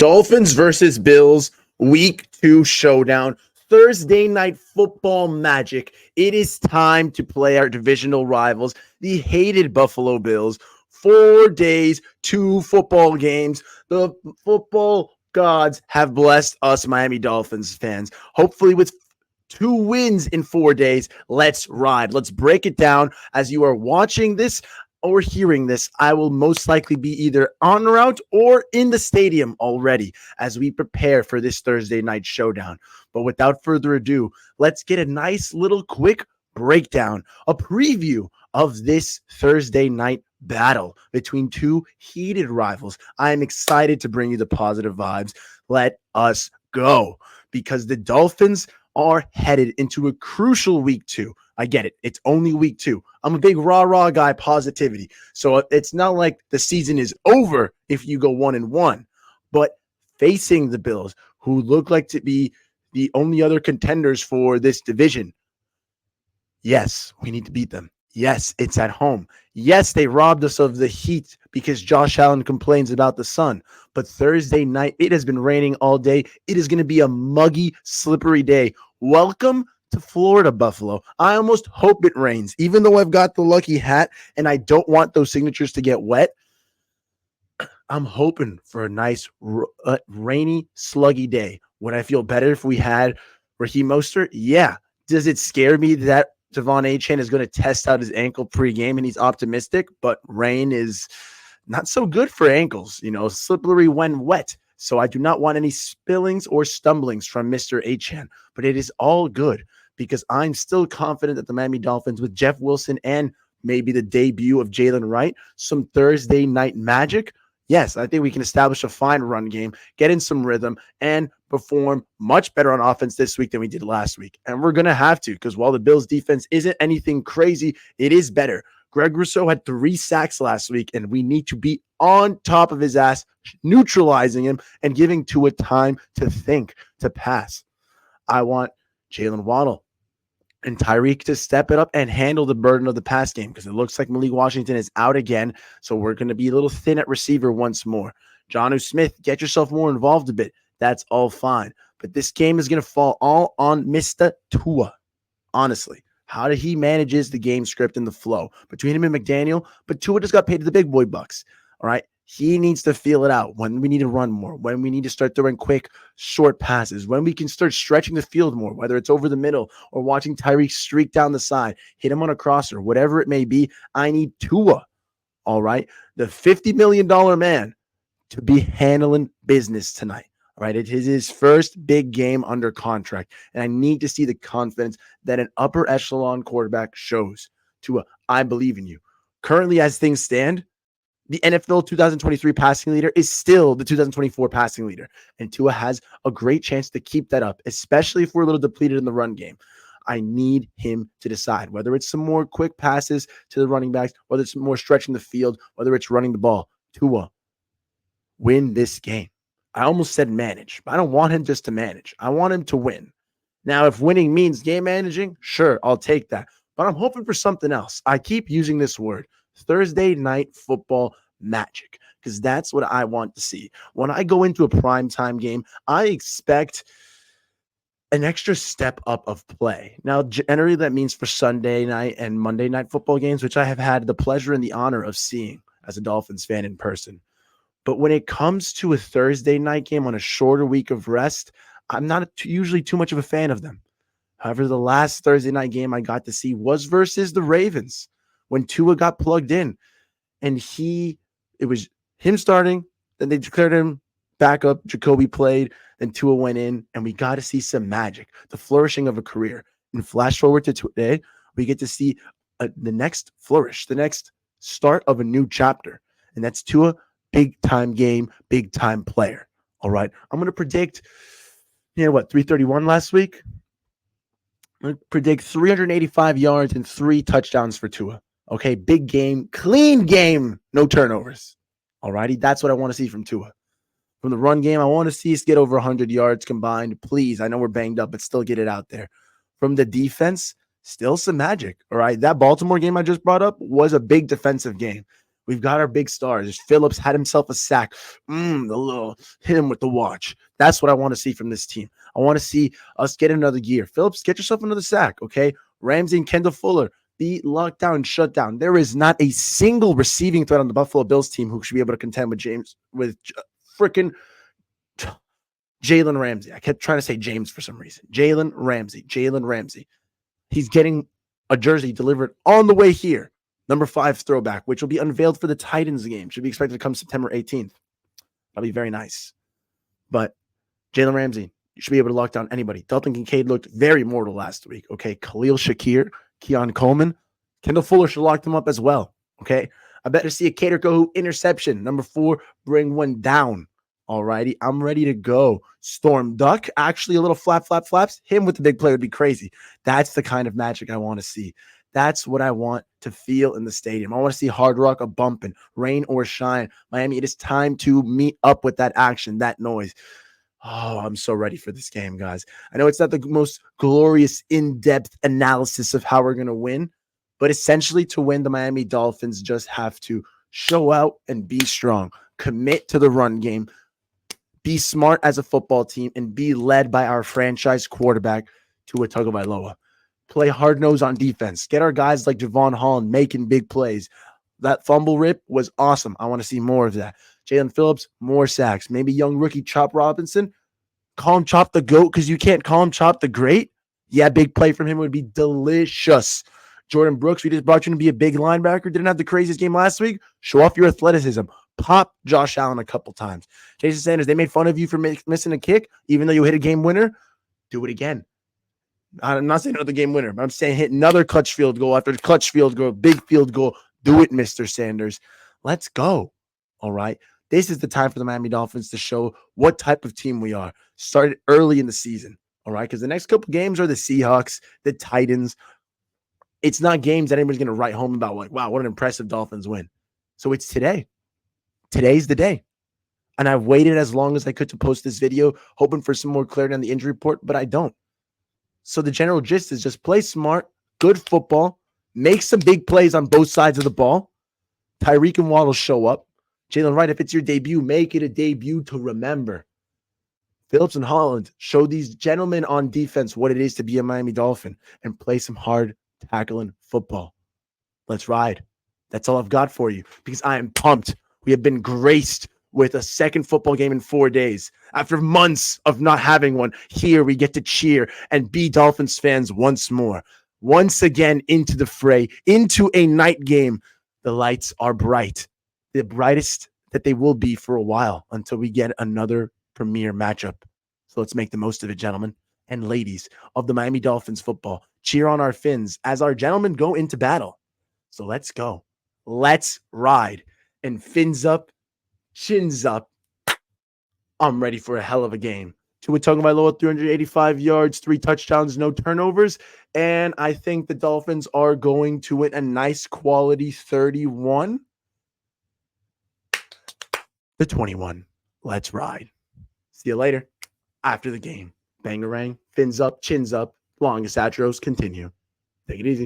Dolphins versus Bills, week 2 showdown. Thursday night football magic. It is time to play our divisional rivals, the hated Buffalo Bills. 4 days, 2 football games. The football gods have blessed us Miami Dolphins fans. Hopefully with 2 wins in 4 days. Let's ride. Let's break it down. As you are watching this or hearing this, I will most likely be either en route or in the stadium already as we prepare for this Thursday night showdown. But without further ado, let's get a nice little quick breakdown, a preview of this Thursday night battle between 2 heated rivals. I am excited to bring you the positive vibes. Let us go, because the Dolphins are headed into a crucial week 2. I get it. It's only week 2. I'm a big rah guy, positivity. So it's not like the season is over if you go 1-1, but facing the Bills, who look like to be the only other contenders for this division. Yes, we need to beat them. Yes, it's at home. Yes, they robbed us of the heat because Josh Allen complains about the sun. But Thursday night, it has been raining all day. It is going to be a muggy, slippery day. Welcome to Florida, Buffalo. I almost hope it rains, even though I've got the lucky hat and I don't want those signatures to get wet. I'm hoping for a nice, rainy, sluggy day. Would I feel better if we had Raheem Mostert? Yeah. Does it scare me that Devon Achane is going to test out his ankle pregame and he's optimistic? But rain is not so good for ankles, slippery when wet. So I do not want any spillings or stumblings from Mr. Achane. But it is all good because I'm still confident that the Miami Dolphins, with Jeff Wilson and maybe the debut of Jalen Wright, some Thursday night magic. Yes, I think we can establish a fine run game, get in some rhythm, and perform much better on offense this week than we did last week. And we're going to have to, because while the Bills' defense isn't anything crazy, it is better. Greg Rousseau had 3 sacks last week, and we need to be on top of his ass, neutralizing him and giving Tua time to think, to pass. I want Jalen Waddle and Tyreek to step it up and handle the burden of the pass game, because it looks like Malik Washington is out again, so we're going to be a little thin at receiver once more. Jonnu Smith, get yourself more involved a bit. That's all fine. But this game is going to fall all on Mr. Tua, honestly. How did he manages the game script and the flow between him and McDaniel? But Tua just got paid the big boy bucks, all right? He needs to feel it out when we need to run more, when we need to start throwing quick, short passes, when we can start stretching the field more, whether it's over the middle or watching Tyreek streak down the side, hit him on a crosser, whatever it may be. I need Tua, all right? The $50 million man to be handling business tonight. All right, it is his first big game under contract, and I need to see the confidence that an upper echelon quarterback shows. Tua, I believe in you. Currently, as things stand, the NFL 2023 passing leader is still the 2024 passing leader, and Tua has a great chance to keep that up, especially if we're a little depleted in the run game. I need him to decide whether it's some more quick passes to the running backs, whether it's more stretching the field, whether it's running the ball. Tua, win this game. I almost said manage, but I don't want him just to manage. I want him to win. Now, if winning means game managing, sure, I'll take that. But I'm hoping for something else. I keep using this word, Thursday night football magic, because that's what I want to see. When I go into a primetime game, I expect an extra step up of play. Now, generally that means for Sunday night and Monday night football games, which I have had the pleasure and the honor of seeing as a Dolphins fan in person. But when it comes to a Thursday night game on a shorter week of rest, I'm not usually too much of a fan of them. However, the last Thursday night game I got to see was versus the Ravens when Tua got plugged in. And it was him starting, then they declared him backup. Jacoby played, then Tua went in, and we got to see some magic, the flourishing of a career. And flash forward to today, we get to see the next flourish, the next start of a new chapter. And that's Tua. Big time game, big time player. All right. I'm going to predict, 331 last week? I'm going to predict 385 yards and 3 touchdowns for Tua. Okay. Big game, clean game, no turnovers. All righty. That's what I want to see from Tua. From the run game, I want to see us get over 100 yards combined. Please. I know we're banged up, but still get it out there. From the defense, still some magic. All right. That Baltimore game I just brought up was a big defensive game. We've got our big stars. Phillips had himself a sack. The little hit him with the watch. That's what I want to see from this team. I want to see us get another gear. Phillips, get yourself another sack, okay? Ramsey and Kendall Fuller, be locked down, shut down. There is not a single receiving threat on the Buffalo Bills team who should be able to contend with freaking Jalen Ramsey. I kept trying to say James for some reason. Jalen Ramsey. He's getting a jersey delivered on the way here. Number 5 throwback, which will be unveiled for the Titans game. Should be expected to come September 18th. That'll be very nice. But Jalen Ramsey, you should be able to lock down anybody. Dalton Kincaid looked very mortal last week. Okay. Khalil Shakir, Keon Coleman, Kendall Fuller should lock them up as well. Okay. I better see a Cater Go interception. Number 4, bring one down. All righty. I'm ready to go. Storm Duck, actually a little flaps. Him with the big play would be crazy. That's the kind of magic I want to see. That's what I want to feel in the stadium. I want to see Hard Rock a bumping, rain or shine. Miami, it is time to meet up with that action, that noise. Oh, I'm so ready for this game, guys. I know it's not the most glorious, in-depth analysis of how we're going to win, but essentially to win, the Miami Dolphins just have to show out and be strong, commit to the run game, be smart as a football team, and be led by our franchise quarterback, Tua Tagovailoa. Play hard-nosed on defense. Get our guys like Javon Holland making big plays. That fumble rip was awesome. I want to see more of that. Jalen Phillips, more sacks. Maybe young rookie Chop Robinson. Call him Chop the GOAT because you can't call him Chop the Great. Yeah, big play from him would be delicious. Jordan Brooks, we just brought you to be a big linebacker. Didn't have the craziest game last week. Show off your athleticism. Pop Josh Allen a couple times. Jason Sanders, they made fun of you for missing a kick, even though you hit a game winner. Do it again. I'm not saying another game winner, but I'm saying hit another clutch field goal after clutch field goal, big field goal. Do it, Mr. Sanders. Let's go. All right. This is the time for the Miami Dolphins to show what type of team we are. Started early in the season. All right. Because the next couple games are the Seahawks, the Titans. It's not games that anybody's going to write home about like, wow, what an impressive Dolphins win. So it's today. Today's the day. And I've waited as long as I could to post this video, hoping for some more clarity on the injury report, but I don't. So the general gist is just play smart, good football, make some big plays on both sides of the ball. Tyreek and Waddle show up. Jalen Wright, if it's your debut, make it a debut to remember. Phillips and Holland, show these gentlemen on defense what it is to be a Miami Dolphin and play some hard tackling football. Let's ride. That's all I've got for you because I am pumped. We have been graced with a second football game in 4 days. After months of not having one, here we get to cheer and be Dolphins fans once more. Once again into the fray, into a night game. The lights are bright. The brightest that they will be for a while until we get another premier matchup. So let's make the most of it, gentlemen and ladies of the Miami Dolphins football. Cheer on our Fins as our gentlemen go into battle. So let's go. Let's ride. And fins up, chins up. I'm ready for a hell of a game. Tua Tagovailoa, 385 yards, 3 touchdowns, no turnovers. And I think the Dolphins are going to win a nice quality 31-21. Let's ride. See you later after the game. Bangarang, fins up, chins up. Longest outros continue. Take it easy.